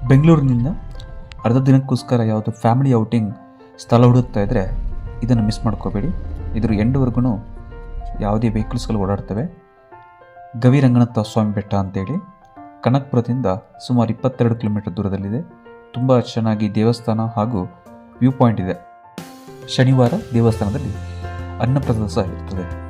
ಬೆಂಗಳೂರಿನಿಂದ ಅರ್ಧ ದಿನಕ್ಕೋಸ್ಕರ ಯಾವುದು ಫ್ಯಾಮಿಲಿ ಔಟಿಂಗ್ ಸ್ಥಳ ಹುಡುಕ್ತಾ ಇದ್ದರೆ ಇದನ್ನು ಮಿಸ್ ಮಾಡ್ಕೋಬೇಡಿ. ಇದರ ಎಂಡ್ವರೆಗೂ ಯಾವುದೇ ವೆಹಿಕಲ್ಸ್ಗಳು ಓಡಾಡ್ತವೆ. ಗವಿರಂಗನಾಥ ಸ್ವಾಮಿ ಬೆಟ್ಟ ಅಂತೇಳಿ ಕನಕಪುರದಿಂದ ಸುಮಾರು 22 ಕಿಲೋಮೀಟರ್ ದೂರದಲ್ಲಿದೆ. ತುಂಬ ಚೆನ್ನಾಗಿ ದೇವಸ್ಥಾನ ಹಾಗೂ ವ್ಯೂ ಪಾಯಿಂಟ್ ಇದೆ. ಶನಿವಾರ ದೇವಸ್ಥಾನದಲ್ಲಿ ಅನ್ನಪ್ರಸಾದ ಸಹ ಇರ್ತದೆ.